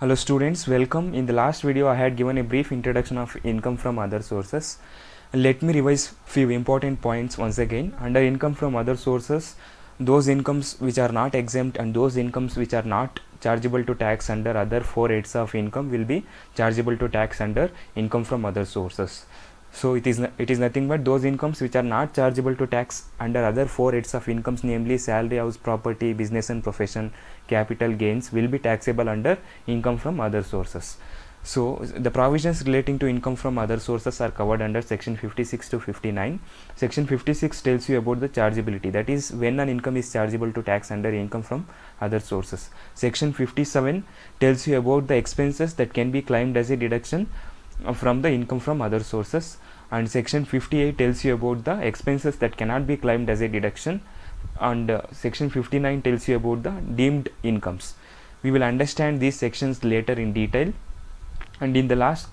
Hello students, welcome. In the last video I had given a brief introduction of income from other sources. Let me revise few important points once again. Under income from other sources, those incomes which are not exempt and those incomes which are not chargeable to tax under other 4 heads of income will be chargeable to tax under income from other sources. So it is nothing but those incomes which are not chargeable to tax under other 4 heads of incomes, namely salary, house, property, business and profession, capital gains, will be taxable under income from other sources. So the provisions relating to income from other sources are covered under section 56 to 59. Section 56 tells you about the chargeability, that is when an income is chargeable to tax under income from other sources. Section 57 tells you about the expenses that can be claimed as a deduction from the income from other sources, and section 58 tells you about the expenses that cannot be claimed as a deduction, and section 59 tells you about the deemed incomes. We will understand these sections later in detail. And in the last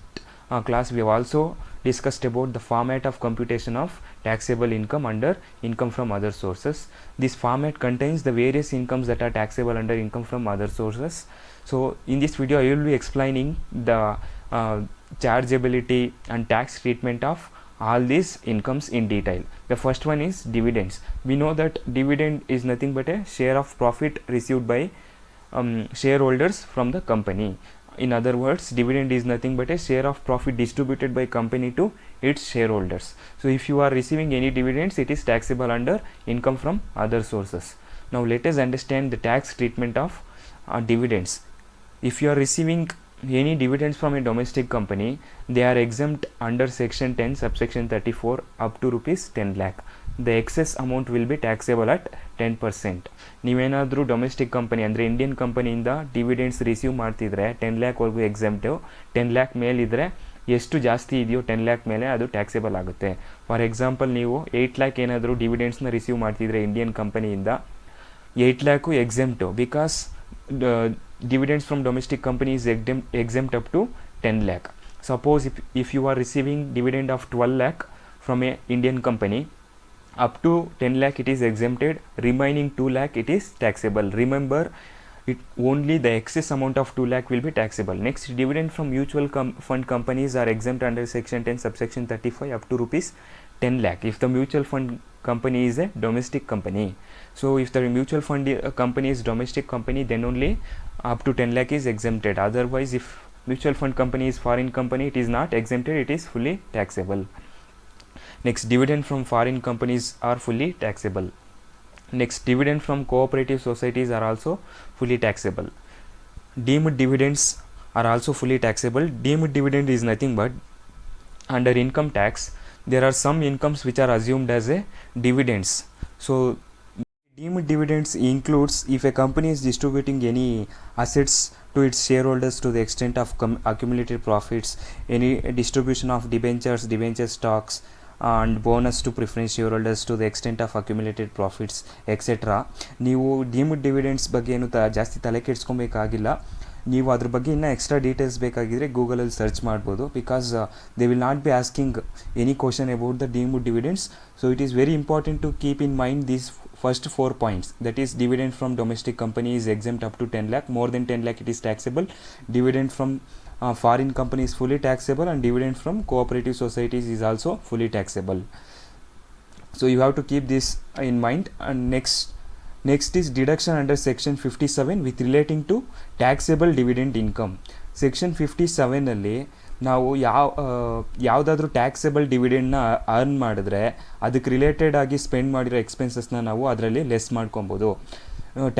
class we have also discussed about the format of computation of taxable income under income from other sources. This format contains the various incomes that are taxable under income from other sources. So in this video I will be explaining the chargeability and tax treatment of all these incomes in detail. The first one is dividends. We know that dividend is nothing but a share of profit received by shareholders from the company. In other words, dividend is nothing but a share of profit distributed by company to its shareholders. So if you are receiving any dividends, it is taxable under income from other sources. Now let us understand the tax treatment of dividends. If you are receiving any dividends from a domestic company, they are exempt under section 10 subsection 34 up to rupees 10 lakh. The excess amount will be taxable at 10%. ನೀವೇನಾದರೂ domestic company ಅಂದರೆ Indian ಕಂಪನಿಯಿಂದ dividends receive ಮಾಡ್ತಿದ್ರೆ 10 ಲ್ಯಾಕ್ವರೆಗೂ ಎಕ್ಸೆಂಪ್ಟು, 10 lac ಮೇಲಿದ್ದರೆ ಎಷ್ಟು ಜಾಸ್ತಿ ಇದೆಯೋ 10 lac ಮೇಲೆ ಅದು taxable ಆಗುತ್ತೆ. ಫಾರ್ ಎಕ್ಸಾಂಪಲ್ ನೀವು 8 ಲ್ಯಾಕ್ ಏನಾದರೂ ಡಿವಿಡೆಂಡ್ಸ್ನ ರಿಸೀವ್ ಮಾಡ್ತಿದ್ರೆ ಇಂಡಿಯನ್ ಕಂಪನಿಯಿಂದ, 8 lakh exempt, because dividends from domestic company is exempt up to 10 lakh. Suppose if you are receiving dividend of 12 lakh from a Indian company, up to 10 lakh it is exempted, remaining 2 lakh it is taxable. Remember, it only the excess amount of 2 lakh will be taxable. Next, dividend from mutual fund companies are exempt under section 10 subsection 35 up to rupees 10 lakh if the mutual fund company is a domestic company. So if the mutual fund company is domestic company, then only up to 10 lakh is exempted. Otherwise, if mutual fund company is foreign company, it is not exempted, it is fully taxable. Next, dividend from foreign companies are fully taxable. Next, dividend from cooperative societies are also fully taxable. Deemed dividends are also fully taxable. Deemed dividend is nothing but under income tax there are some incomes which are assumed as a dividends. So deemed dividends includes if a company is distributing any assets to its shareholders to the extent of accumulated profits, any distribution of debentures, debenture stocks, and bonus to preference shareholders to the extent of accumulated profits, etc. ನೀವು deemed dividends ಬಗ್ಗೆ ಏನು ಜಾಸ್ತಿ ತಲೆ ಕೆಡಿಸ್ಕೊಬೇಕಾಗಿಲ್ಲ. ನೀವು ಅದ್ರ ಬಗ್ಗೆ ಇನ್ನೂ extra details ಬೇಕಾಗಿದ್ದರೆ ಗೂಗಲಲ್ಲಿ ಸರ್ಚ್ ಮಾಡ್ಬೋದು, because they will not be asking any question about the deemed dividends. So it is very important to keep in mind these first 4 points, that is dividend from domestic company is exempt up to 10 lakh, more than 10 lakh it is taxable, dividend from foreign company is fully taxable, and dividend from cooperative societies is also fully taxable. So you have to keep this in mind. And next is deduction under section 57 with relating to taxable dividend income. section 57 ಅಲ್ಲಿ ನಾವು ಯಾವುದಾದ್ರೂ taxable ಡಿವಿಡೆಂಡ್ನ earn ಮಾಡಿದ್ರೆ ಅದಕ್ಕೆ related ಆಗಿ spend ಮಾಡಿರೋ ಎಕ್ಸ್ಪೆನ್ಸಸ್ನ ನಾವು ಅದರಲ್ಲಿ less ಮಾಡ್ಕೊಬೋದು.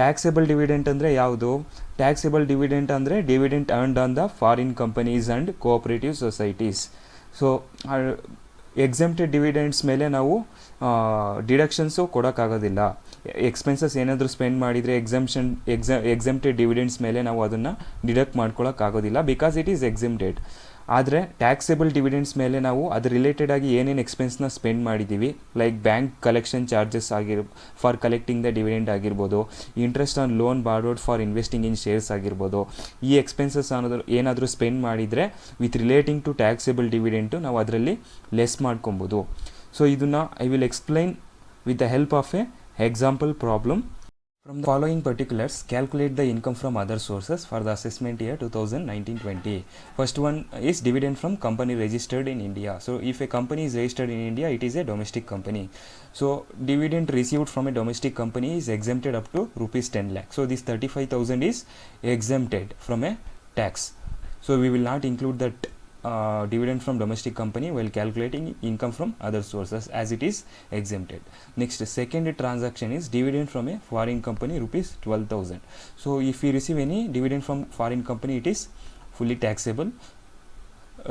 ಟ್ಯಾಕ್ಸೇಬಲ್ ಡಿವಿಡೆಂಟ್ ಅಂದರೆ ಯಾವುದು? ಟ್ಯಾಕ್ಸೇಬಲ್ ಡಿವಿಡೆಂಟ್ ಅಂದರೆ dividend earned on the foreign companies and cooperative societies. So exempted dividends ಮೇಲೆ ನಾವು ಡಿಡಕ್ಷನ್ಸು ಕೊಡೋಕ್ಕಾಗೋದಿಲ್ಲ. ಎಕ್ಸ್ಪೆನ್ಸಸ್ ಏನಾದರೂ ಸ್ಪೆಂಡ್ ಮಾಡಿದರೆ ಎಕ್ಸೆಂಪ್ಟೆಡ್ ಡಿವಿಡೆಂಡ್ಸ್ ಮೇಲೆ ನಾವು ಅದನ್ನು ಡಿಡಕ್ಟ್ ಮಾಡ್ಕೊಳ್ಳೋಕ್ಕಾಗೋದಿಲ್ಲ, ಬಿಕಾಸ್ ಇಟ್ ಈಸ್ ಎಕ್ಸೆಂಪ್ಟೆಡ್. ಆದರೆ ಟ್ಯಾಕ್ಸೇಬಲ್ ಡಿವಿಡೆಂಡ್ಸ್ ಮೇಲೆ ನಾವು ಅದ್ರ ರಿಲೇಟೆಡ್ ಆಗಿ ಏನೇನು ಎಕ್ಸ್ಪೆನ್ಸ್ನ ಸ್ಪೆಂಡ್ ಮಾಡಿದ್ದೀವಿ, like bank collection charges for collecting the dividend ಆಗಿರ್ಬೋದು, interest on loan borrowed for investing in shares ಆಗಿರ್ಬೋದು, ಈ ಎಕ್ಸ್ಪೆನ್ಸಸ್ ಅನ್ನೋದು ಏನಾದರೂ ಸ್ಪೆಂಡ್ ಮಾಡಿದರೆ with relating to taxable dividend ನಾವು ಅದರಲ್ಲಿ ಲೆಸ್ ಮಾಡ್ಕೊಬೋದು. ಸೊ ಇದನ್ನು I will explain with the help of A example problem. From the following particulars, calculate the income from other sources for the assessment year 2019-20. First one is dividend from company registered in India. So if a company is registered in India, it is a domestic company. So dividend received from a domestic company is exempted up to rupees 10 lakh. So this 35,000 is exempted from a tax. So we will not include that dividend from domestic company while calculating income from other sources, as it is exempted. Next, second transaction is dividend from a foreign company, rupees 12,000. So if we receive any dividend from foreign company, it is fully taxable.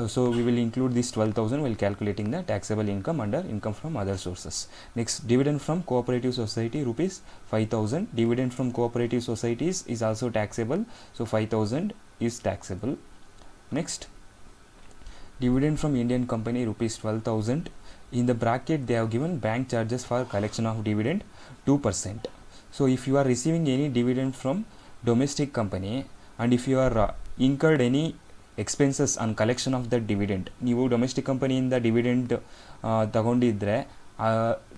So we will include this 12,000 while calculating the taxable income under income from other sources. Next, dividend from cooperative society, rupees 5,000. Dividend from cooperative societies is also taxable, so 5,000 is taxable. Next, dividend from Indian company, rupees 12,000. In the bracket they have given bank charges for collection of dividend 2%. So if you are receiving any dividend from domestic company and if you are incurred any expenses on collection of the dividend, ನೀವು domestic ಕಂಪನಿಯಿಂದ dividend ತಗೊಂಡಿದ್ರೆ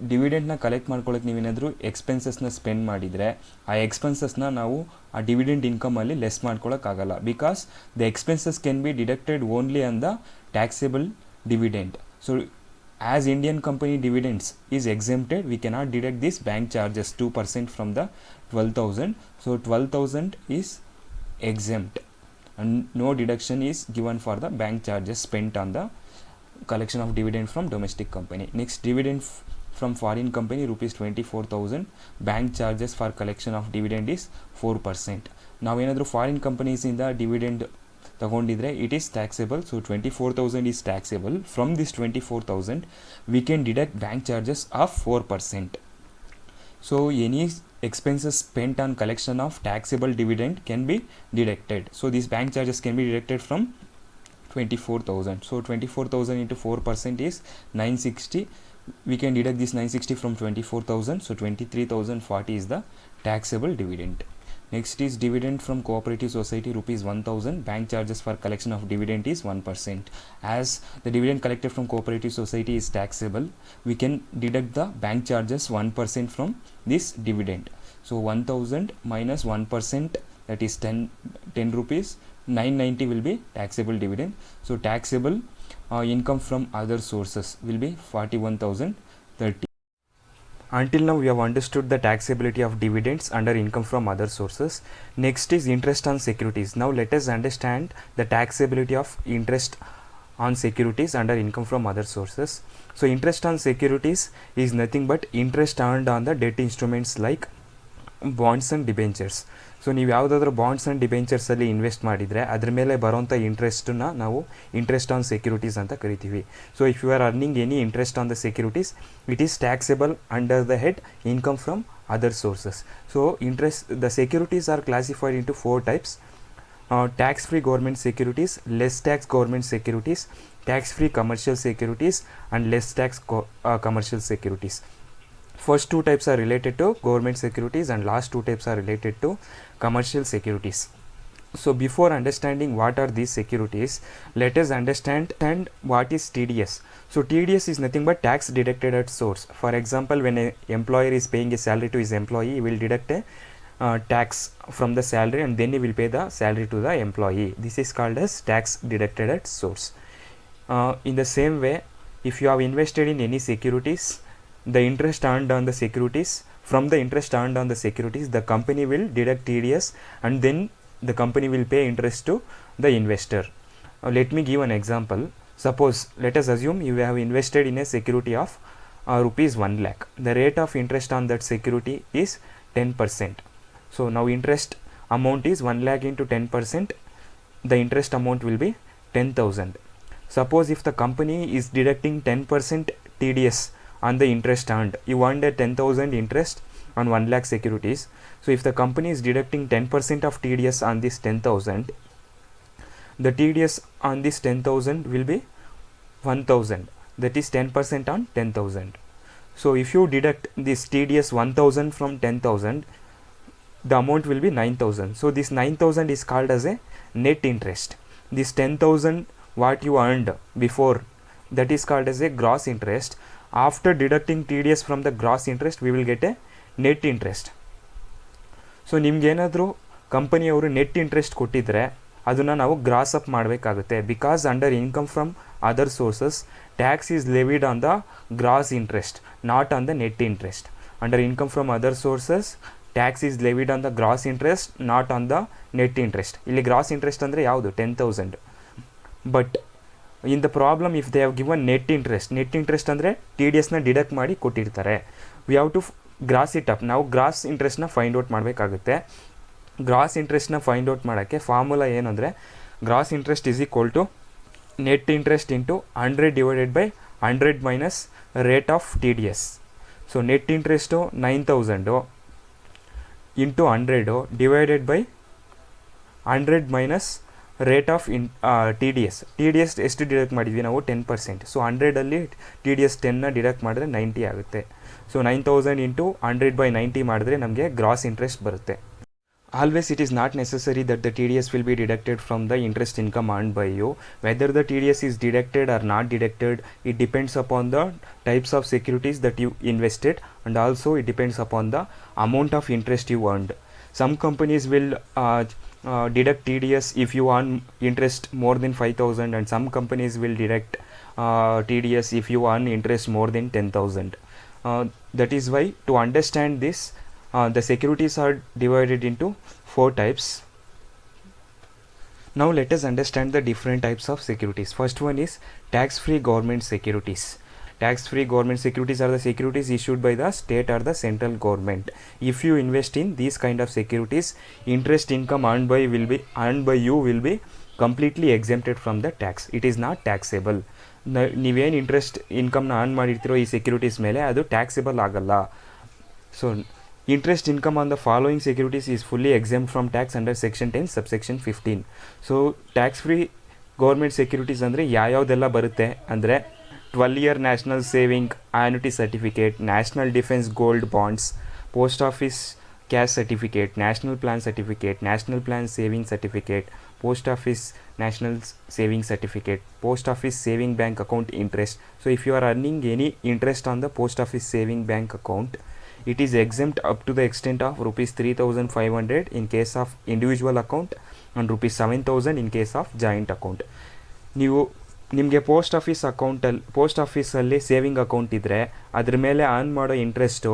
ಡಿವಿಡೆಂಡ್ನ collect ಮಾಡ್ಕೊಳ್ಳೋಕೆ ನೀವೇನಾದರೂ ಎಕ್ಸ್ಪೆನ್ಸಸ್ನ spend ಮಾಡಿದರೆ ಆ ಎಕ್ಸ್ಪೆನ್ಸಸ್ನ ನಾವು ಆ ಡಿವಿಡೆಂಡ್ ಇನ್ಕಮಲ್ಲಿ ಲೆಸ್ ಮಾಡ್ಕೊಳ್ಳೋಕ್ಕಾಗಲ್ಲ, because the expenses can be deducted only on the taxable dividend. So as Indian company dividends is exempted, we cannot deduct this bank charges 2% from the 12,000. So 12,000 is exempt and no deduction is given for the bank charges spent on the collection of dividend from domestic company. Next, dividend from foreign company, rupees 24,000. Bank charges for collection of dividend is 4%. Now ಏನಾದರೂ foreign ಕಂಪನೀಸಿಂದ dividend ತಗೊಂಡಿದ್ರೆ it is taxable. So 24,000 is taxable. From this 24,000 we can deduct bank charges of 4%. So any expenses spent on collection of taxable dividend can be deducted. So these bank charges can be deducted from 24,000. So 24,000 into 4% is 960. We can deduct this 960 from 24,000. So 23,040 is the taxable dividend. Next is dividend from cooperative society, rupees 1,000. Bank charges for collection of dividend is 1%. As the dividend collected from cooperative society is taxable, we can deduct the bank charges 1% from this dividend. So 1,000 minus 1%, that is 10 rupees. 990 will be taxable dividend. So taxable income from other sources will be 41,030. Until now we have understood the taxability of dividends under income from other sources. Next is interest on securities. Now let us understand the taxability of interest on securities under income from other sources. So interest on securities is nothing but interest earned on the debt instruments like bonds and debentures. So ನೀವು ಯಾವುದಾದ್ರೂ bonds and ಡಿಬೆಂಚರ್ಸಲ್ಲಿ invest ಮಾಡಿದರೆ ಅದ್ರ ಮೇಲೆ ಬರೋಂಥ ಇಂಟ್ರೆಸ್ಟನ್ನ ನಾವು interest on securities ಅಂತ ಕರಿತೀವಿ. So if you are earning any interest on the securities, it is taxable under the head income from other sources. So the securities are classified into 4 types: tax-free government securities, less tax government securities, tax-free commercial securities, and less tax commercial securities. First 2 types are related to government securities and last 2 types are related to commercial securities. So before understanding what are these securities, let us understand what is TDS. So TDS is nothing but tax deducted at source. For example, when an employer is paying a salary to his employee, he will deduct a tax from the salary and then he will pay the salary to the employee. This is called as tax deducted at source. In the same way, if you have invested in any securities, the interest earned on the securities, from the interest earned on the securities, the company will deduct TDS and then the company will pay interest to the investor. Let me give an example. Suppose, let us assume you have invested in a security of rupees 1 lakh. The rate of interest on that security is 10%. So now interest amount is 1 lakh into 10%. The interest amount will be 10,000. Suppose if the company is deducting 10% TDS on the interest earned, you earned a 10,000 interest on 1 lakh securities. So if the company is deducting 10% of TDS on this 10,000, the TDS on this 10,000 will be 1,000. That is 10% on 10,000. So if you deduct this TDS 1,000 from 10,000, the amount will be 9,000. So this 9,000 is called as a net interest. This 10,000 what you earned before, that is called as a gross interest. After deducting TDS from the gross interest, we will get a net interest. So ನಿಮ್ಗೇನಾದರೂ ಕಂಪನಿಯವರು net interest ಕೊಟ್ಟಿದ್ದರೆ ಅದನ್ನು ನಾವು gross up ಮಾಡಬೇಕಾಗುತ್ತೆ. Because under income from other sources tax is levied on the gross interest, not on the net interest. Under income from other sources tax is levied on the gross interest, not on the net interest. ಇಲ್ಲಿ gross interest ಅಂದರೆ ಯಾವುದು? 10,000. But in the problem if they have given net interest ಅಂದರೆ TDSನ deduct ಮಾಡಿ ಕೊಟ್ಟಿರ್ತಾರೆ. We have to gross it up. ನಾವು gross ಇಂಟ್ರೆಸ್ಟ್ನ find out ಮಾಡಬೇಕಾಗುತ್ತೆ. ಗ್ರಾಸ್ ಇಂಟ್ರೆಸ್ಟ್ನ ಫೈಂಡ್ ಔಟ್ ಮಾಡೋಕ್ಕೆ ಫಾರ್ಮುಲಾ ಏನಂದರೆ gross interest is equal to net interest into 100 divided by 100 minus rate of TDS. So net interest 9,000 into 100 divided by 100 minus rate of TDS ಎಷ್ಟು deduct ಮಾಡಿದ್ವಿ ನಾವು? 10%. So 100ಅಲ್ಲಿ TDS 10ನ deduct ಮಾಡಿದ್ರೆ 90 ಆಗುತ್ತೆ. So 9,000 into 100 by 90 ಮಾಡಿದ್ರೆ ನಮಗೆ gross interest ಬರುತ್ತೆ. Always it is not necessary that the TDS will be deducted from the interest income earned by you. Whether the TDS is deducted or not deducted, it depends upon the types of securities that you invested, and also it depends upon the amount of interest you earned. Some companies will deduct TDS if you earn interest more than 5,000, and some companies will deduct TDS if you earn interest more than 10,000. That is why, to understand this, the securities are divided into 4 types. Now let us understand the different types of securities. First one is tax-free government securities. Tax-free government securities are the securities issued by the state or the central government. If you invest in these kind of securities, interest income earned by you will be completely exempted from the tax. It is not taxable. ನೀವೇನು interest ಇನ್ಕಮ್ನ earn ಮಾಡಿರ್ತೀರೋ ಈ securities ಮೇಲೆ ಅದು taxable ಆಗಲ್ಲ. So interest income on the following securities is fully exempt from tax under section 10 subsection 15. So tax free government securities ಅಂದರೆ ಯಾವ್ಯಾವುದೆಲ್ಲ ಬರುತ್ತೆ ಅಂದರೆ 12-year national saving annuity certificate, national defense gold bonds, post office cash certificate, national plan certificate, national plan saving certificate, post office national saving certificate, post office saving bank account interest. So if you are earning any interest on the post office saving bank account, it is exempt up to the extent of rupees 3,500 in case of individual account and rupees 7,000 in case of joint account. ನಿಮಗೆ post ಆಫೀಸಲ್ಲಿ saving account ಇದ್ದರೆ ಅದ್ರ ಮೇಲೆ earn ಮಾಡೋ interest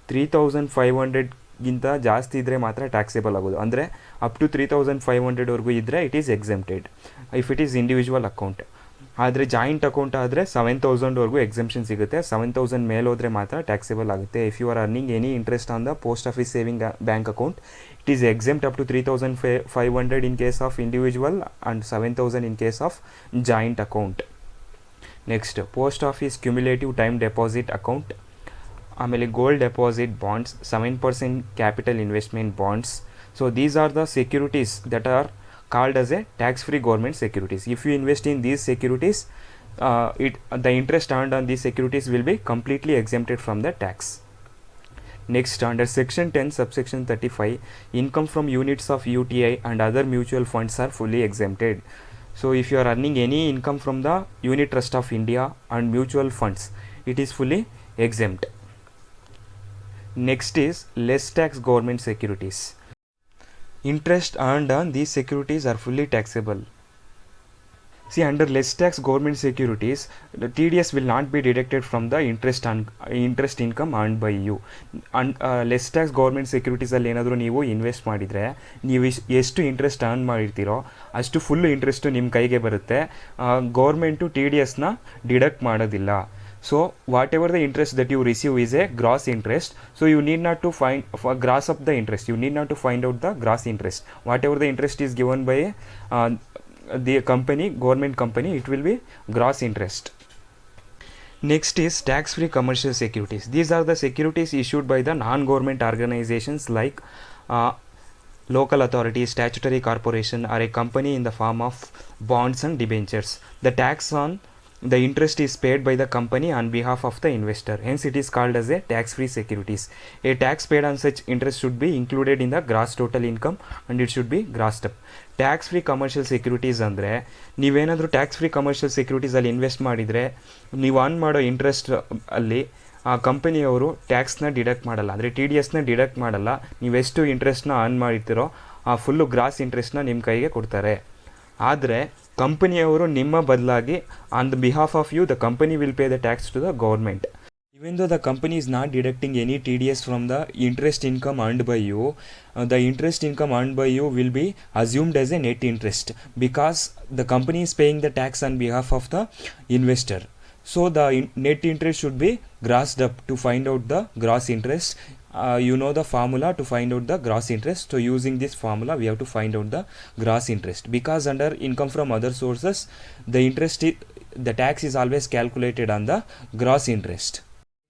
3,500ಗಿಂತ ಜಾಸ್ತಿ ಇದ್ದರೆ ಮಾತ್ರ taxable ಆಗೋದು. ಅಂದರೆ ಅಪ್ ಟು 3,500ವರೆಗೂ ಇದ್ದರೆ it is exempted if it is individual account. ಆದರೆ ಜಾಯಿಂಟ್ ಅಕೌಂಟ್ ಆದರೆ 7,000ವರೆಗೂ ಎಕ್ಸೆಂಪ್ಷನ್ ಸಿಗುತ್ತೆ. 7,000 ಮೇಲೆ ಹೋದರೆ ಮಾತ್ರ ಟ್ಯಾಕ್ಸೇಬಲ್ ಆಗುತ್ತೆ. If you are earning any interest on the post office saving bank account, it is exempt up to 3,500 in case of individual and 7,000 in case of joint account. Next post office cumulative time deposit account, ಆಮೇಲೆ gold deposit bonds, 7% capital investment bonds. So these are the securities that are called as a tax-free government securities. If you invest in these securities, the interest earned on these securities will be completely exempted from the tax. Next, under section 10 subsection 35, income from units of UTI and other mutual funds are fully exempted. So if you are earning any income from the Unit Trust of India and mutual funds, it is fully exempt. Next is less tax government securities. Interest earned on these securities are fully taxable. See, under less tax government securities, the TDS will not be deducted from the interest income earned by you. And less tax government securities ಅಲ್ಲಿ ಏನಾದರೂ ನೀವು invest ಮಾಡಿದರೆ ನೀವು ಎಷ್ಟು interest earn ಮಾಡಿರ್ತೀರೋ ಅಷ್ಟು full interest ನಿಮ್ಮ ಕೈಗೆ ಬರುತ್ತೆ. ಗೌರ್ಮೆಂಟು TDSನ ಡಿಡಕ್ಟ್ ಮಾಡೋದಿಲ್ಲ. So whatever the interest that you receive is a gross interest, so you need not to gross up the interest, you need not to find out the gross interest. Whatever the interest is given by the government company, it will be gross interest. Next is tax-free commercial securities. These are the securities issued by the non-government organizations like local authority, statutory corporation, or a company in the form of bonds and debentures. The tax on the interest is paid by the company on behalf of the investor. Hence it is called as a tax-free securities. A tax paid on such interest should be included in the gross total income and it should be grossed up. Tax-free commercial securities ಅಂದರೆ ನೀವೇನಾದರೂ tax-free commercial securities ಅಲ್ಲಿ invest ಮಾಡಿದರೆ ನೀವು earn ಮಾಡೋ interest ಅಲ್ಲಿ ಆ ಕಂಪನಿಯವರು ಟ್ಯಾಕ್ಸ್ನ deduct ಮಾಡಲ್ಲ, ಅಂದರೆ ಟಿ ಡಿ ಎಸ್ನ ಡಿಡಕ್ಟ್ ಮಾಡಲ್ಲ. ನೀವೆಷ್ಟು ಇಂಟ್ರೆಸ್ಟ್ನ ಅರ್ನ್ ಮಾಡಿರ್ತೀರೋ ಆ ಫುಲ್ಲು ಗ್ರಾಸ್ ಇಂಟ್ರೆಸ್ಟ್ನ ನಿಮ್ಮ ಕೈಗೆ ಕೊಡ್ತಾರೆ. ಆದರೆ ಕಂಪನಿಯವರು ನಿಮ್ಮ ಬದಲಾಗಿ on the behalf of you the company will pay the tax to the government. Even though the company is not deducting any TDS from the interest income earned by you, the interest income earned by you will be assumed as a net interest because the company is paying the tax on behalf of the investor. So the net interest should be grossed up to find out the gross interest. You know the formula to find out the gross interest. So using this formula we have to find out the gross interest, because under income from other sources the tax is always calculated on the gross interest.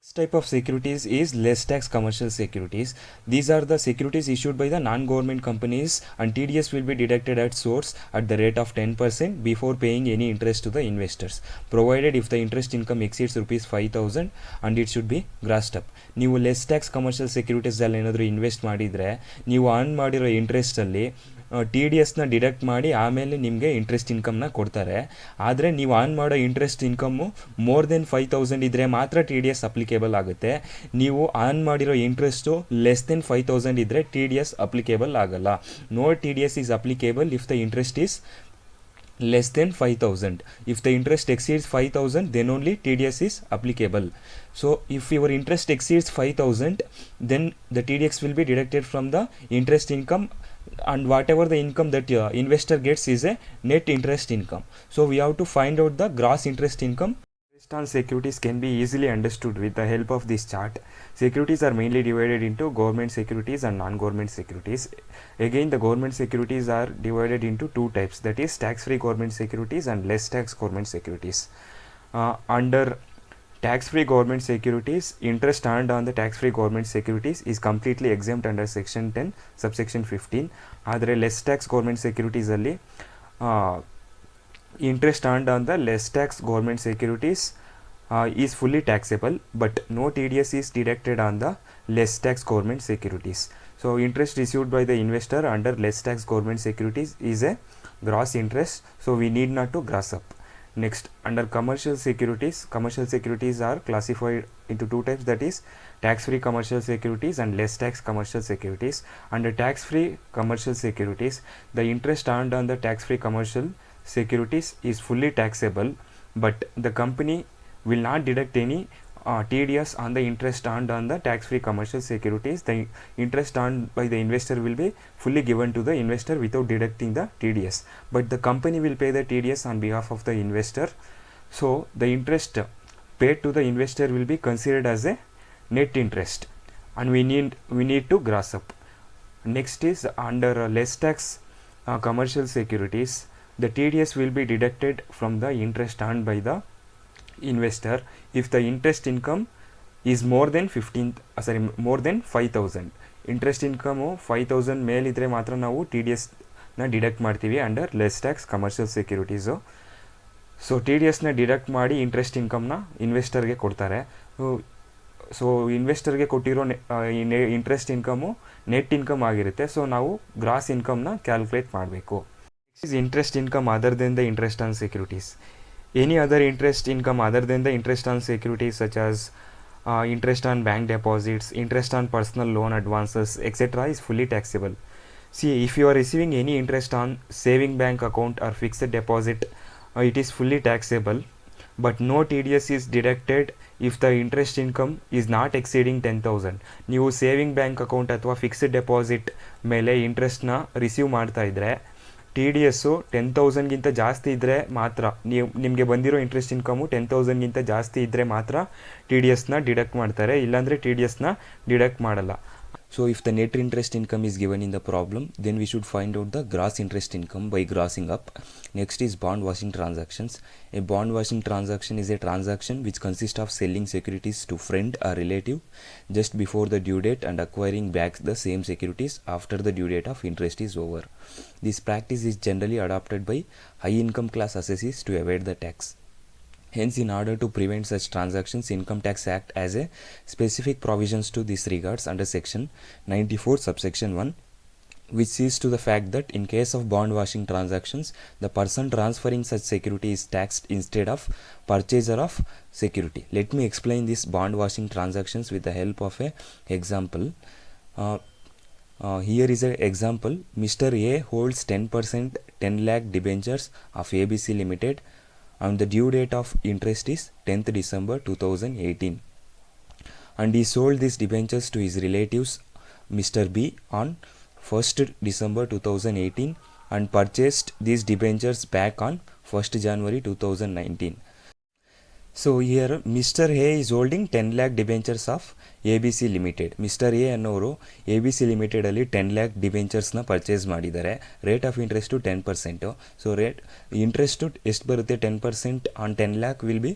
Next type of securities is less tax commercial securities. These are the securities issued by the non-government companies and TDS will be deducted at source at the rate of 10% before paying any interest to the investors, provided if the interest income exceeds rupees 5,000 and it should be grossed up. ನೀವು less tax commercial ಸೆಕ್ಯೂರಿಟೀಸಲ್ಲಿ ಏನಾದರೂ invest ಮಾಡಿದರೆ ನೀವು earn ಮಾಡಿರೋ ಇಂಟ್ರೆಸ್ಟಲ್ಲಿ T D ಎಸ್ನ deduct ಮಾಡಿ ಆಮೇಲೆ ನಿಮಗೆ interest ಇನ್ಕಮ್ನ ಕೊಡ್ತಾರೆ. ಆದರೆ ನೀವು ಆನ್ ಮಾಡೋ ಇಂಟ್ರೆಸ್ಟ್ ಇನ್ಕಮ್ಮು ಮೋರ್ ದೆನ್ 5,000 ಇದ್ದರೆ ಮಾತ್ರ ಟಿ ಡಿ ಎಸ್ ಅಪ್ಲಿಕೇಬಲ್ ಆಗುತ್ತೆ. ನೀವು ಆನ್ ಮಾಡಿರೋ ಇಂಟ್ರೆಸ್ಟು ಲೆಸ್ ದೆನ್ 5,000 ಇದ್ದರೆ ಟಿ ಡಿ ಎಸ್ ಅಪ್ಲಿಕೇಬಲ್ ಆಗಲ್ಲ. No T D S is applicable if the interest is less than 5,000. If the interest exceeds 5,000 then only TDS is applicable. So if your interest exceeds 5,000 then the TDS will be deducted from the interest income, and whatever the income that your investor gets is a net interest income. So we have to find out the gross interest income. Interest on securities can be easily understood with the help of this chart. Securities are mainly divided into government securities and non-government securities. Again, the government securities are divided into two types, that is tax-free government securities and less tax government securities. Under tax-free government securities, interest earned on the tax-free government securities is completely exempt under section 10 subsection 15. ಆದರೆ less tax government securities ಅಲ್ಲಿ interest earned on the less tax government securities is fully taxable, but no TDS is deducted on the less tax government securities. So interest received by the investor under less tax government securities is a gross interest, so we need not to gross up. Next, under commercial securities are classified into two types, that is tax-free commercial securities and less tax commercial securities. Under tax-free commercial securities, the interest earned on the tax-free commercial securities is fully taxable, but the company will not deduct any TDS on the interest earned on the tax-free commercial securities. The interest earned by the investor will be fully given to the investor without deducting the TDS, but the company will pay the TDS on behalf of the investor. So the interest paid to the investor will be considered as a net interest, and we need to gross up. Next is under less tax commercial securities, the TDS will be deducted from the interest earned by the investor if the interest income is more than 5,000. Interest income 5,000 ಮೇಲಿದ್ದರೆ ಮಾತ್ರ ನಾವು T D ಎಸ್ನ deduct ಮಾಡ್ತೀವಿ under less tax commercial securities. So T D ಎಸ್ನ deduct ಮಾಡಿ interest ಇನ್ಕಮ್ನ ಇನ್ವೆಸ್ಟರ್ಗೆ ಕೊಡ್ತಾರೆ. ಸೊ ಇನ್ವೆಸ್ಟರ್ಗೆ ಕೊಟ್ಟಿರೋ ಇಂಟ್ರೆಸ್ಟ್ ಇನ್ಕಮು ನೆಟ್ ಇನ್ಕಮ್ ಆಗಿರುತ್ತೆ. ಸೊ ನಾವು ಗ್ರಾಸ್ ಇನ್ಕಮ್ನ ಕ್ಯಾಲ್ಕುಲೇಟ್ ಮಾಡಬೇಕು. Next is interest income other than the interest on securities. Any other interest income other than the interest on securities such as interest on bank deposits, interest on personal loan advances, etc. is fully taxable. See, if you are receiving any interest on saving bank account or fixed deposit, it is fully taxable, but no TDS is deducted if the interest income is not exceeding 10,000. ನೀವು saving bank account ಅಥವಾ fixed deposit ಮೇಲೆ ಇಂಟ್ರೆಸ್ಟ್ನ receive ಮಾಡ್ತಾ ಇದ್ದರೆ T D S 10,000ಗಿಂತ ಜಾಸ್ತಿ ಇದ್ದರೆ ಮಾತ್ರ, ನಿಮಗೆ ಬಂದಿರೋ ಇಂಟ್ರೆಸ್ಟ್ ಇನ್ಕಮು 10,000ಗಿಂತ ಜಾಸ್ತಿ ಇದ್ದರೆ ಮಾತ್ರ ಟಿ ಡಿ ಎಸ್ನ ಡಿಡಕ್ಟ್ ಮಾಡ್ತಾರೆ, ಇಲ್ಲಾಂದರೆ ಟಿ ಡಿ ಎಸ್ನ ಡಿಡಕ್ಟ್ ಮಾಡಲ್ಲ. So if the net interest income is given in the problem, then we should find out the gross interest income by grossing up. Next is bond washing transactions. A bond washing transaction is a transaction which consists of selling securities to friend or relative just before the due date and acquiring back the same securities after the due date of interest is over. This practice is generally adopted by high income class assessees to avoid the tax. Hence, in order to prevent such transactions, Income Tax Act has a specific provisions to this regards under section 94 subsection 1. which sees to the fact that in case of bond washing transactions, the person transferring such security is taxed instead of purchaser of security. Let me explain this bond washing transactions with the help of a example. Here is an example. Mr. A holds 10% 10 lakh debentures of ABC Limited and the due date of interest is 10th December 2018, and he sold these debentures to his relatives Mr. B on 1st December 2018 and purchased these debentures back on 1st January 2019. So here Mr. A is holding 10 lakh debentures of ABC Limited. Mr. A ಅನ್ನೋರು ABC Limited ಅಲ್ಲಿ 10 lakh ಡಿಬೆಂಚರ್ಸ್ನ purchase ಮಾಡಿದ್ದಾರೆ. Rate of interest 10%. So interest ಎಷ್ಟು ಬರುತ್ತೆ? 10% on 10 lakh will be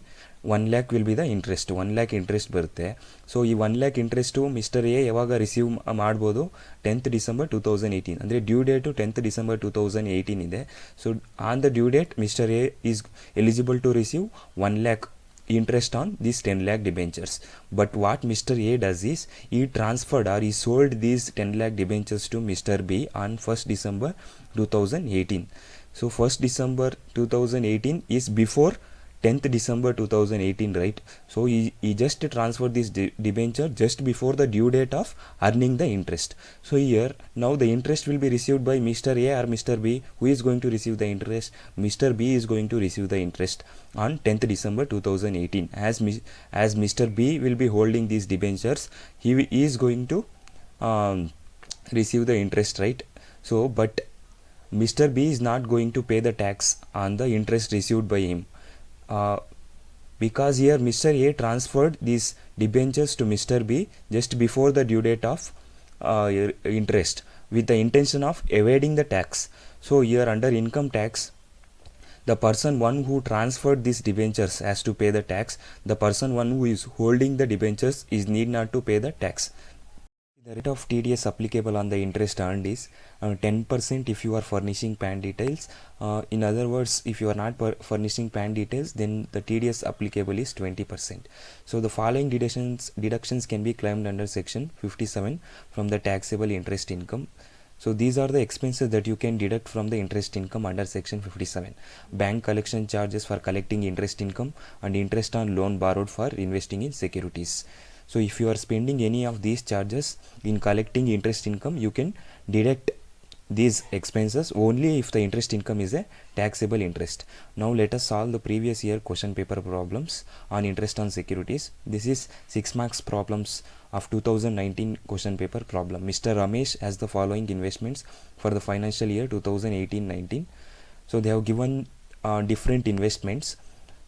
1 lakh will be the interest. 1 lakh interest ಬರುತ್ತೆ. So ಈ 1 lakh interest mister A ಯಾವಾಗ receive ಮಾಡ್ಬೋದು? 10th December 2018. ಅಂದರೆ ಡ್ಯೂ ಡೇಟು 10th December 2018 ಇದೆ. So on the due date mister A is eligible to receive 1 lakh interest on these 10 lakh debentures. But what Mr. A does is he transferred or he sold these 10 lakh debentures to Mr. B on 1st December 2018. So 1st December 2018 is before 10th December 2018, right? So he just transferred this debenture just before the due date of earning the interest. So here now the interest will be received by Mr. A or Mr. B. Who is going to receive the interest? Mr. B is going to receive the interest on 10th December 2018. As Mr. B will be holding these debentures, he is going to receive the interest, right? So but Mr. B is not going to pay the tax on the interest received by him. Because here Mr. A transferred these debentures to Mr. B just before the due date of interest with the intention of evading the tax. So here under income tax, the person one who transferred these debentures has to pay the tax. The person one who is holding the debentures is need not to pay the tax. The rate of TDS applicable on the interest earned is 10% if you are furnishing PAN details. In other words, if you are not furnishing PAN details, then the TDS applicable is 20%. So the following deductions can be claimed under section 57 from the taxable interest income. So these are the expenses that you can deduct from the interest income under section 57. Bank collection charges for collecting interest income and interest on loan borrowed for investing in securities. So if you are spending any of these charges in collecting interest income, you can deduct these expenses only if the interest income is a taxable interest. Now let us solve the previous year question paper problems on interest on securities. This is 6 marks problems of 2019 question paper problem. Mr. Ramesh has the following investments for the financial year 2018-19. So they have given different investments,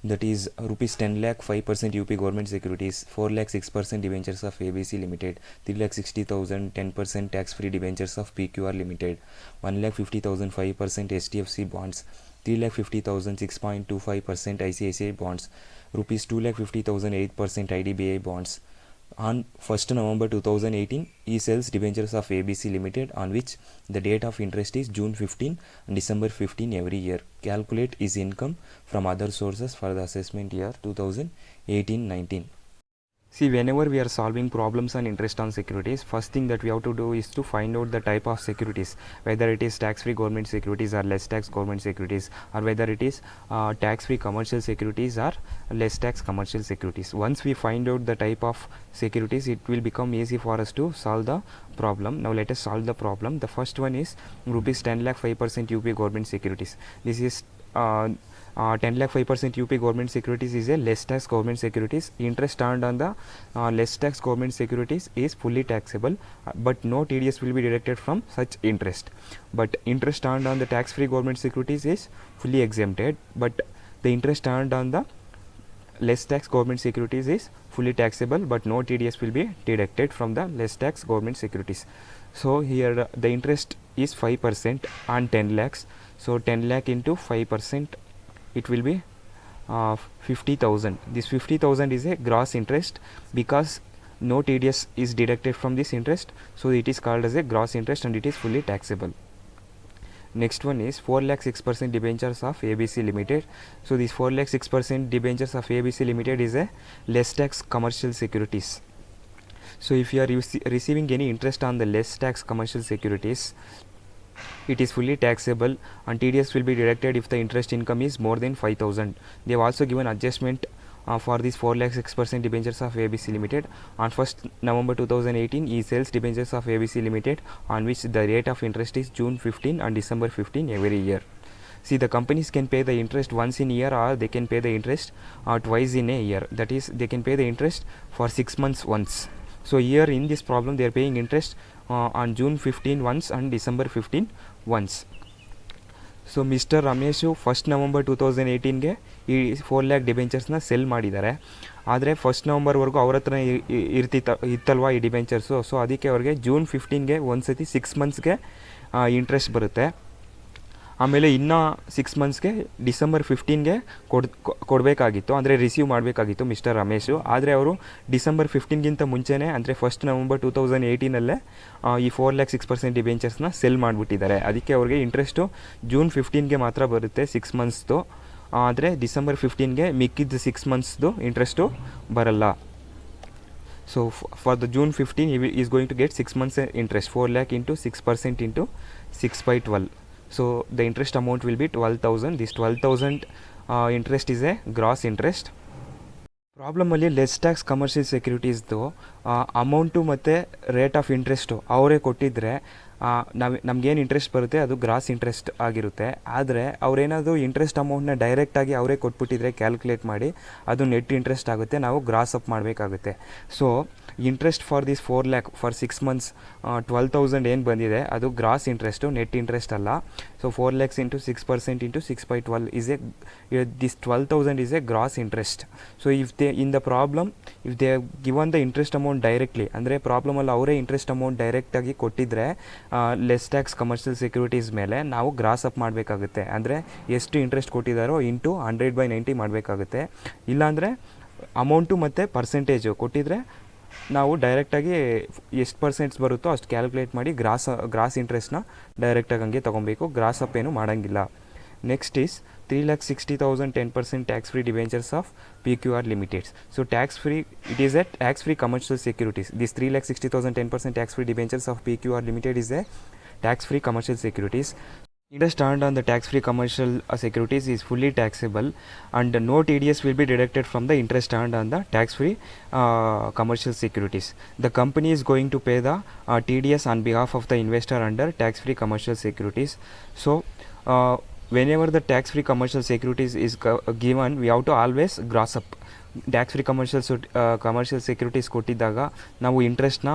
that is rupees 10 lakh 5% UP government securities, 4 lakh 6% debentures of ABC Limited, 3 lakh 60,000 10% tax free debentures of PQR Limited, 1 lakh 50,000 5% STFC bonds, 3 lakh 50,000 6.25% ICICI bonds, rupees 2 lakh 50,000 8% IDBI bonds. On 1st November 2018, he sells debentures of ABC Limited on which the date of interest is June 15 and December 15 every year. Calculate his income from other sources for the assessment year 2018-19. See, whenever we are solving problems on interest on securities, first thing that we have to do is to find out the type of securities, whether it is tax-free government securities or less tax government securities, or whether it is tax-free commercial securities or less tax commercial securities. Once we find out the type of securities, it will become easy for us to solve the problem. Now let us solve the problem. The first one is rupees 10 lakh 5% UP government securities. This is 10 lakh 5% UP government securities is a less tax government securities. Interest earned on the less tax government securities is fully taxable, but no TDS will be deducted from such interest. But interest earned on the tax free government securities is fully exempted, but the interest earned on the less tax government securities is fully taxable, but no TDS will be deducted from the less tax government securities. So here the interest is 5% on 10 lakhs. So 10 lakh into 5%, it will be 50,000. This 50,000 is a gross interest because no TDS is deducted from this interest, so it is called as a gross interest and it is fully taxable. Next one is 4 lakh 6% debentures of ABC Limited. So this 4 lakh 6% debentures of ABC Limited is a less tax commercial securities. So if you are receiving any interest on the less tax commercial securities, it is fully taxable, and TDS will be deducted if the interest income is more than 5,000. They have also given adjustment for these 4 lakh 6% debentures of ABC Limited. On 1st November 2018, he sells debentures of ABC Limited on which the rate of interest is June 15 and December 15 every year. See, the companies can pay the interest once in a year, or they can pay the interest twice in a year. That is, they can pay the interest for 6 months once. So here in this problem, they are paying interest on June 15 once and December 15 once. So mister Ramesh 1st November 2018ಗೆ ಈ 4 lakh ಡಿಬೆಂಚರ್ಸ್ನ cell ಮಾಡಿದ್ದಾರೆ. ಆದರೆ 1st Novemberವರೆಗೂ ಅವ್ರ ಹತ್ರ ಇತ್ತಲ್ವ ಈ debentures. So ಅದಕ್ಕೆ ಅವ್ರಿಗೆ June 15ಗೆ ಒಂದು ಸತಿ 6 ಮಂತ್ಸ್ಗೆ ಇಂಟ್ರೆಸ್ಟ್ ಬರುತ್ತೆ. ಆಮೇಲೆ ಇನ್ನೂ 6 ಮಂತ್ಸ್ಗೆ December 15ಗೆ ಕೊಡಬೇಕಾಗಿತ್ತು, ಅಂದರೆ ರಿಸೀವ್ ಮಾಡಬೇಕಾಗಿತ್ತು ಮಿಸ್ಟರ್ ರಮೇಶು. ಆದರೆ ಅವರು December 15ಗಿಂತ ಮುಂಚೆನೇ, ಅಂದರೆ 1st November 2018 ಈ 4 lakh 6% ಡಿಬೆಂಚರ್ಸ್ನ ಸೆಲ್ ಮಾಡಿಬಿಟ್ಟಿದ್ದಾರೆ. ಅದಕ್ಕೆ ಅವ್ರಿಗೆ ಇಂಟ್ರೆಸ್ಟು June 15ಗೆ ಮಾತ್ರ ಬರುತ್ತೆ 6 ಮಂತ್ಸ್ದು. ಆದರೆ December 15ಗೆ ಮಿಕ್ಕಿದ್ದು 6 ಮಂತ್ಸ್ದು ಇಂಟ್ರೆಸ್ಟು ಬರಲ್ಲ. So for the June 15 he is going to get 6 months interest, 4 lakh into 6% into 6/12. So the interest amount will be 12,000. This 12,000 interest is a gross interest. ಪ್ರಾಬ್ಲಮಲ್ಲಿ less tax commercial ಸೆಕ್ಯೂರಿಟೀಸ್ದು amount ಮತ್ತು rate of interest ಅವರೇ ಕೊಟ್ಟಿದ್ದರೆ ನಮಗೇನು interest ಬರುತ್ತೆ ಅದು gross interest ಆಗಿರುತ್ತೆ. ಆದರೆ ಅವರೇನಾದರೂ ಇಂಟ್ರೆಸ್ಟ್ ಅಮೌಂಟ್ನ ಡೈರೆಕ್ಟಾಗಿ ಅವರೇ ಕೊಟ್ಬಿಟ್ಟಿದ್ರೆ ಕ್ಯಾಲ್ಕುಲೇಟ್ ಮಾಡಿ ಅದು ನೆಟ್ ಇಂಟ್ರೆಸ್ಟ್ ಆಗುತ್ತೆ, ನಾವು ಗ್ರಾಸ್ ಅಪ್ ಮಾಡಬೇಕಾಗುತ್ತೆ. So interest for this 4 lakh for 6 months 12,000 ಏನು ಬಂದಿದೆ ಅದು ಗ್ರಾಸ್ ಇಂಟ್ರೆಸ್ಟು, ನೆಟ್ ಇಂಟ್ರೆಸ್ಟ್ ಅಲ್ಲ. So 4 lakhs into 6% into 6/12 is this 12,000 is a gross interest. So if they in the problem if they have given the interest amount directly, ಅಂದರೆ ಪ್ರಾಬ್ಲಮಲ್ಲಿ ಅವರೇ interest amount ಡೈರೆಕ್ಟಾಗಿ ಕೊಟ್ಟಿದ್ದರೆ less tax commercial securities ಮೇಲೆ ನಾವು gross up ಮಾಡಬೇಕಾಗುತ್ತೆ. ಅಂದರೆ ಎಷ್ಟು interest ಕೊಟ್ಟಿದ್ದಾರೋ into 100/90 ಮಾಡಬೇಕಾಗುತ್ತೆ. ಇಲ್ಲಾಂದರೆ ಅಮೌಂಟು ಮತ್ತು ಪರ್ಸೆಂಟೇಜು ಕೊಟ್ಟಿದ್ದರೆ ನಾವು ಡೈರೆಕ್ಟಾಗಿ ಎಷ್ಟು ಪರ್ಸೆಂಟ್ಸ್ ಬರುತ್ತೋ ಅಷ್ಟು ಕ್ಯಾಲ್ಕುಲೇಟ್ ಮಾಡಿ ಗ್ರಾಸ್ ಇಂಟ್ರೆಸ್ಟ್ನ ಡೈರೆಕ್ಟಾಗಿ ಹಂಗೆ ತೊಗೊಬೇಕು, ಗ್ರಾಸ್ ಅಪ್ ಏನು ಮಾಡೋಂಗಿಲ್ಲ. Next is 3,60,000 10% tax-free debentures of PQR Limited. So tax-free, it is a tax-free commercial securities. This 3,60,000 10% tax-free debentures of PQR Limited is a tax-free commercial securities. Interest earned on the tax-free commercial securities is fully taxable, and no TDS will be deducted from the interest earned on the tax-free commercial securities. The company is going to pay the TDS on behalf of the investor under tax-free commercial securities. So whenever the tax-free commercial securities is given, we have to always gross up. Tax free commercial securities ಕೊಟ್ಟಿದ್ದಾಗ ನಾವು ಇಂಟ್ರೆಸ್ಟ್ನ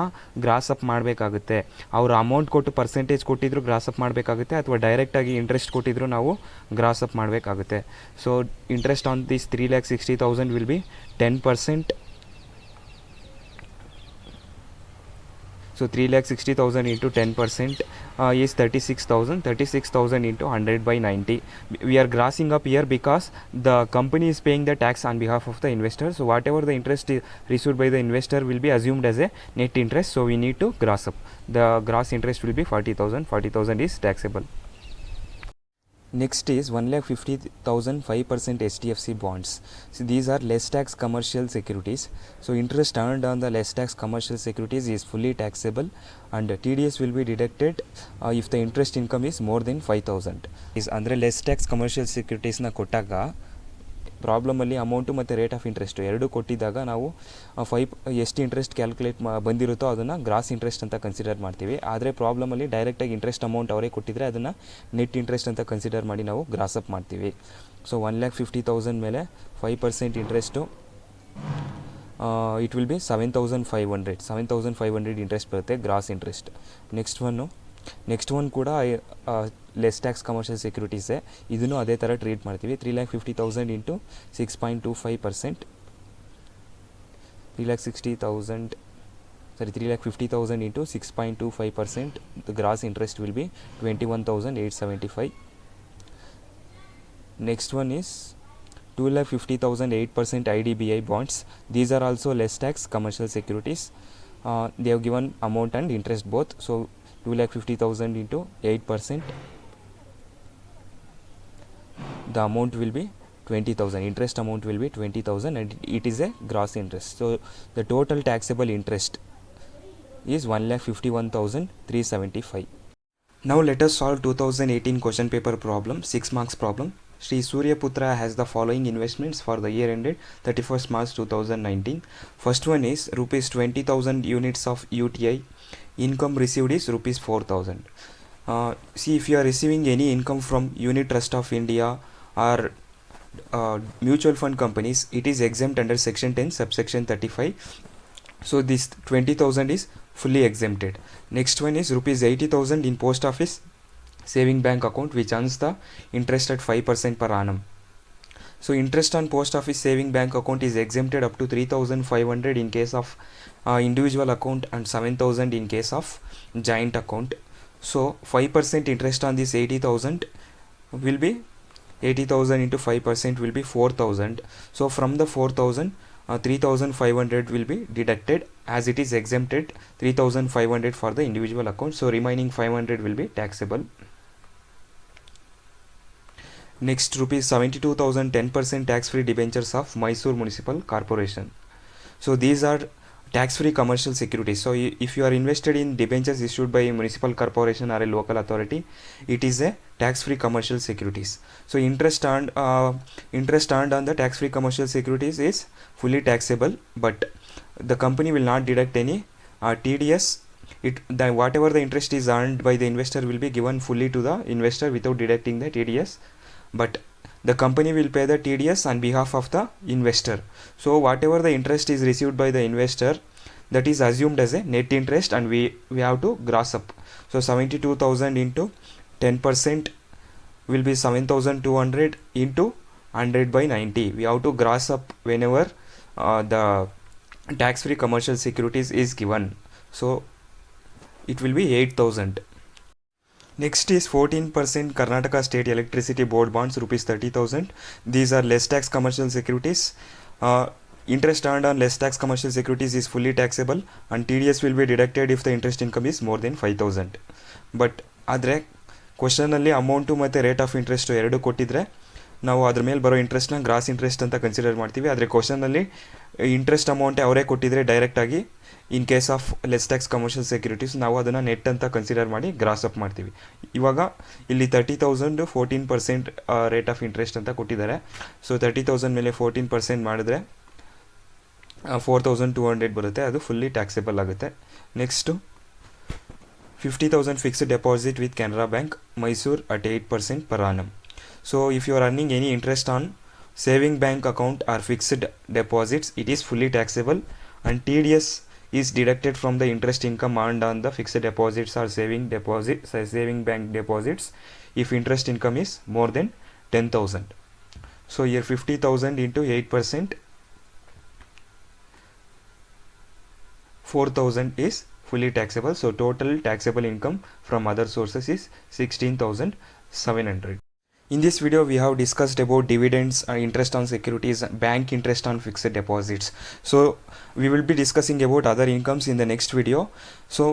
gross up ಮಾಡಬೇಕಾಗುತ್ತೆ. ಅವರು amount ಕೊಟ್ಟು percentage ಕೊಟ್ಟಿದ್ರು gross up ಮಾಡಬೇಕಾಗುತ್ತೆ, ಅಥವಾ ಡೈರೆಕ್ಟಾಗಿ ಇಂಟ್ರೆಸ್ಟ್ ಕೊಟ್ಟಿದ್ರು ನಾವು ಗ್ರಾಸ್ ಅಪ್ ಮಾಡಬೇಕಾಗುತ್ತೆ. So interest on this 3,60,000 will be 10%. So 3,60,000 into 10% is 36,000. 36,000 into 100/90. We are grossing up here because the company is paying the tax on behalf of the investor. So whatever the interest is received by the investor will be assumed as a net interest. So we need to gross up. The gross interest will be 40,000. 40,000 is taxable. Next is 1,50,000 5% HDFC bonds. So these are less tax commercial securities. So interest earned on the less tax commercial securities is fully taxable, and TDS will be deducted if the interest income is more than 5,000. is ಅಂದರೆ less tax commercial securitiesನ ಕೊಟ್ಟಾಗ ಪ್ರಾಬ್ಲಮಲ್ಲಿ amount ಮತ್ತು rate of interest ಎರಡೂ ಕೊಟ್ಟಿದ್ದಾಗ ನಾವು ಎಷ್ಟು interest calculate ಬಂದಿರುತ್ತೋ ಅದನ್ನು gross interest ಅಂತ consider ಮಾಡ್ತೀವಿ. ಆದರೆ ಪ್ರಾಬ್ಲಮಲ್ಲಿ ಡೈರೆಕ್ಟಾಗಿ ಇಂಟ್ರೆಸ್ಟ್ ಅಮೌಂಟ್ ಅವರೇ ಕೊಟ್ಟಿದ್ರೆ ಅದನ್ನು ನೆಟ್ ಇಂಟ್ರೆಸ್ಟ್ ಅಂತ ಕನ್ಸಿಡರ್ ಮಾಡಿ ನಾವು ಗ್ರಾಸ್ ಅಪ್ ಮಾಡ್ತೀವಿ. ಸೊ 1,50,000 ಮೇಲೆ 5% interest it will be 7,500. 7,500 interest ಬರುತ್ತೆ ಗ್ರಾಸ್ ಇಂಟ್ರೆಸ್ಟ್. ನೆಕ್ಸ್ಟ್ ಒನ್ ಕೂಡ ಲೆಸ್ ಟ್ಯಾಕ್ಸ್ ಕಮರ್ಷಿಯಲ್ ಸೆಕ್ಯೂರಿಟೀಸೇ, ಇದನ್ನು ಅದೇ ಥರ ಟ್ರೀಟ್ ಮಾಡ್ತೀವಿ. 3,50,000 into 6.25%. 3,50,000 into 6.25%. The gross interest will be 21,875. Next one is 2,50,000 8% IDBI bonds. These are also less tax commercial securities. They have given amount and interest both. So 2,50,000 into 8%. The amount will be 20,000. Interest amount will be 20,000, and it is a gross interest. So the total taxable interest is 1,51,375. Now let us solve 2018 question paper problem, 6 marks problem. Sri Surya Putra has the following investments for the year ended 31st March 2019. First one is rupees 20,000 units of UTI. Income received is rupees 4,000. See, if you are receiving any income from Unit Trust of India or mutual fund companies, it is exempt under section 10 subsection 35. So this 20,000 is fully exempted. Next one is rupees 80,000 in post office saving bank account, which earns the interest at 5% per annum. So interest on post office saving bank account is exempted up to 3,500 in case of individual account and 7,000 in case of joint account. So 5% interest on this 80,000 will be 80,000 into 5% will be 4,000. So from the 4,000, 3,500 will be deducted, as it is exempted 3,500 for the individual account. So remaining 500 will be taxable. Next, rupees 72,000 10% tax-free debentures of Mysore Municipal Corporation. So these are tax-free commercial securities. So if you are invested in debentures issued by a municipal corporation or a local authority, it is a tax-free commercial securities. So interest earned on the tax-free commercial securities is fully taxable, but the company will not deduct any TDS. Whatever the interest is earned by the investor will be given fully to the investor without deducting the TDS, but the company will pay the TDS on behalf of the investor. So whatever the interest is received by the investor, that is assumed as a net interest, and we have to gross up. So 72,000 into 10% will be 7,200 into 100 by 90. We have to gross up whenever the tax-free commercial securities is given. So it will be 8,000. Next is 14% Karnataka State Electricity Board bonds, rupees 30,000. These are less tax commercial securities. Interest earned on less tax commercial securities is fully taxable, and TDS will be deducted if the interest income is more than 5,000. But ಆದರೆ ಕ್ವಶನಲ್ಲಿ amount ಮತ್ತು rate of interest ಎರಡು ಕೊಟ್ಟಿದ್ರೆ ನಾವು ಅದ್ರ ಮೇಲೆ ಬರೋ ಇಂಟ್ರೆಸ್ಟ್ನ gross interest ಅಂತ consider ಮಾಡ್ತೀವಿ. ಆದರೆ ಕ್ವಶನಲ್ಲಿ ಇಂಟ್ರೆಸ್ಟ್ ಅಮೌಂಟೇ ಅವರೇ ಕೊಟ್ಟಿದ್ರೆ ಡೈರೆಕ್ಟಾಗಿ ಇನ್ case of less tax commercial securities ನಾವು ಅದನ್ನು ನೆಟ್ ಅಂತ ಕನ್ಸಿಡರ್ ಮಾಡಿ ಗ್ರಾಸ್ ಅಪ್ ಮಾಡ್ತೀವಿ. ಇವಾಗ ಇಲ್ಲಿ 30,000 14% ರೇಟ್ ಆಫ್ ಇಂಟ್ರೆಸ್ಟ್ ಅಂತ ಕೊಟ್ಟಿದ್ದಾರೆ. ಸೊ 30,000 ಮೇಲೆ 14% ಮಾಡಿದ್ರೆ 4,200 ಬರುತ್ತೆ, ಅದು ಫುಲ್ಲಿ ಟ್ಯಾಕ್ಸೇಬಲ್ ಆಗುತ್ತೆ. Next 50,000 fixed deposit with Canara bank Mysuru at 8% per annum. So if you are earning any interest on saving bank account or fixed deposits, it is fully taxable, and TDS is deducted from the interest income earned on the fixed deposits or saving bank deposits if interest income is more than 10,000. So here 50,000 into 8%, 4,000 is fully taxable. So total taxable income from other sources is 16,700. In this video, we have discussed about dividends, interest on securities, bank interest on fixed deposits. So we will be discussing about other incomes in the next video. So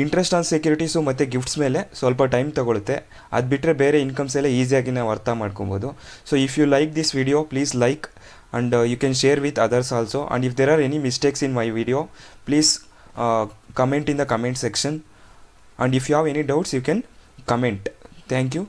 interest on securities ಮತ್ತು gifts ಮೇಲೆ ಸ್ವಲ್ಪ time ತೊಗೊಳುತ್ತೆ. ಅದು ಬಿಟ್ಟರೆ ಬೇರೆ incomes ಎಲ್ಲ ಈಸಿಯಾಗಿ ನಾವು ಅರ್ಥ ಮಾಡ್ಕೊಬೋದು. So if you like this video, please like and you can share with others also. And if there are any mistakes in my video, please comment in the comment section. And if you have any doubts, you can comment. Thank you.